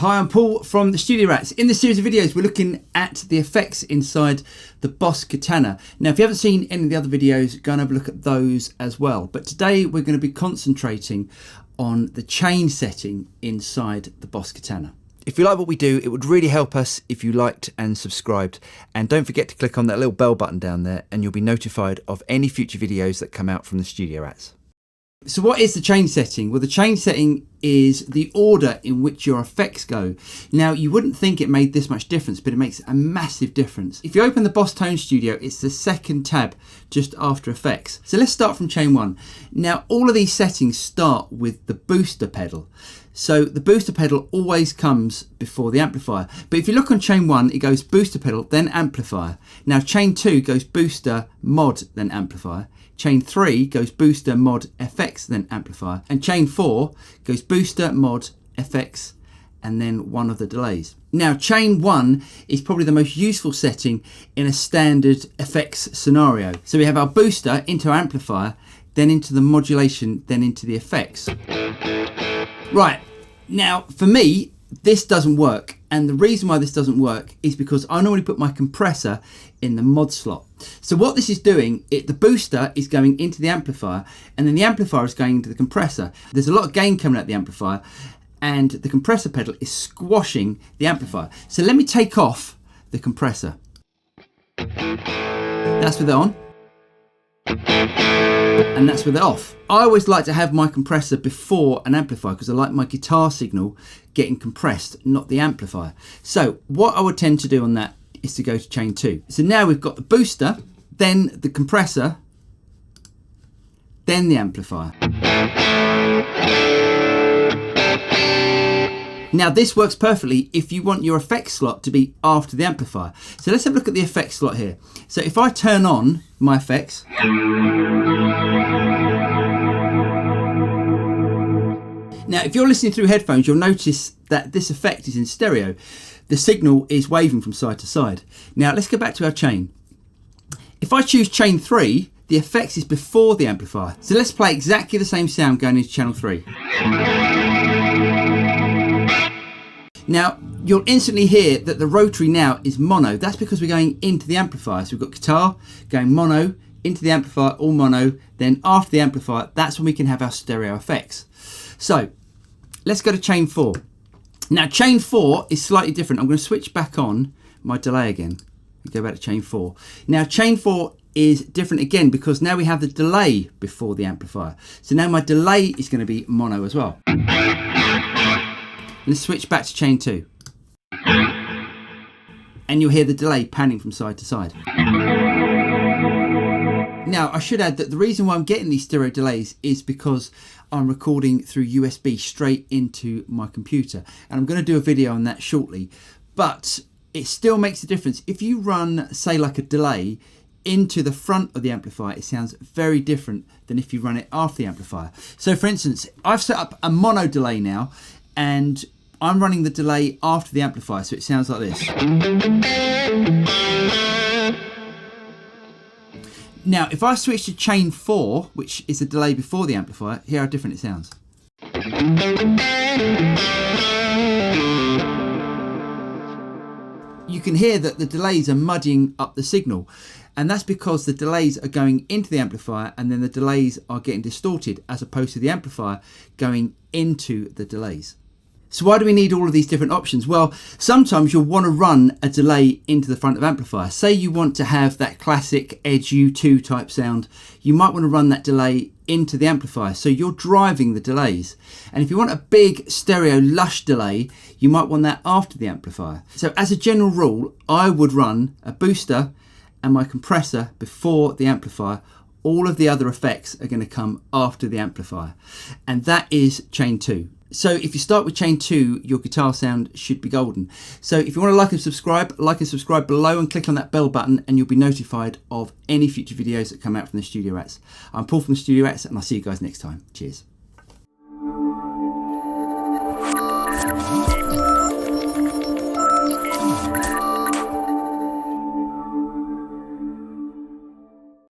Hi, I'm Paul from the Studio Rats. In this series of videos, we're looking at the effects inside the Boss Katana. Now, if you haven't seen any of the other videos, go and have a look at those as well. But today we're going to be concentrating on the chain setting inside the Boss Katana. If you like what we do, it would really help us if you liked and subscribed. And don't forget to click on that little bell button down there and you'll be notified of any future videos that come out from the Studio Rats. So what is the chain setting? Well, the chain setting is the order in which your effects go. Now, you wouldn't think it made this much difference, but it makes a massive difference. If you open the Boss Tone Studio, it's the second tab just after effects. So let's start from chain 1. Now, all of these settings start with the booster pedal. So the booster pedal always comes before the amplifier. But if you look on chain 1, it goes booster pedal, then amplifier. Now chain 2 goes booster, mod, then amplifier. Chain 3 goes booster, mod, FX, then amplifier. And chain 4 goes booster, mod, FX, and then one of the delays. Now chain 1 is probably the most useful setting in a standard effects scenario. So we have our booster into our amplifier, then into the modulation, then into the effects. Right, now for me, this doesn't work. And the reason why this doesn't work is because I normally put my compressor in the mod slot. So what this is doing, the booster is going into the amplifier and then the amplifier is going into the compressor. There's a lot of gain coming out the amplifier and the compressor pedal is squashing the amplifier. So let me take off the compressor. That's with it on. And that's with it off. I always like to have my compressor before an amplifier because I like my guitar signal getting compressed, not the amplifier. So what I would tend to do on that is to go to chain 2. So now we've got the booster, then the compressor, then the amplifier. Now this works perfectly if you want your effects slot to be after the amplifier. So let's have a look at the effects slot here. So if I turn on my effects, now if you're listening through headphones, you'll notice that this effect is in stereo. The signal is waving from side to side. Now let's go back to our chain. If I choose chain 3, the effects is before the amplifier. So let's play exactly the same sound going into channel 3. Now, you'll instantly hear that the rotary now is mono. That's because we're going into the amplifier. So we've got guitar going mono, into the amplifier, all mono. Then after the amplifier, that's when we can have our stereo effects. So let's go to chain 4. Now, chain 4 is slightly different. I'm going to switch back on my delay again. Go back to chain 4. Now, chain 4 is different again because now we have the delay before the amplifier. So now my delay is going to be mono as well. Let's switch back to chain 2. And you'll hear the delay panning from side to side. Now, I should add that the reason why I'm getting these stereo delays is because I'm recording through USB straight into my computer. And I'm going to do a video on that shortly. But it still makes a difference. If you run, say, like a delay into the front of the amplifier, it sounds very different than if you run it after the amplifier. So, for instance, I've set up a mono delay now, and I'm running the delay after the amplifier, so it sounds like this. Now, if I switch to chain 4, which is the delay before the amplifier, hear how different it sounds. You can hear that the delays are muddying up the signal, and that's because the delays are going into the amplifier and then the delays are getting distorted as opposed to the amplifier going into the delays. So why do we need all of these different options? Well, sometimes you'll want to run a delay into the front of amplifier. Say you want to have that classic Edge U2 type sound, you might want to run that delay into the amplifier. So you're driving the delays. And if you want a big stereo lush delay, you might want that after the amplifier. So as a general rule, I would run a booster and my compressor before the amplifier All of the other effects are going to come after the amplifier, and that is chain 2. So if you start with chain 2, your guitar sound should be golden. So if you want to like and subscribe below and click on that bell button, and you'll be notified of any future videos that come out from the Studio Rats. I'm Paul from the Studio Rats, and I'll see you guys next time. Cheers.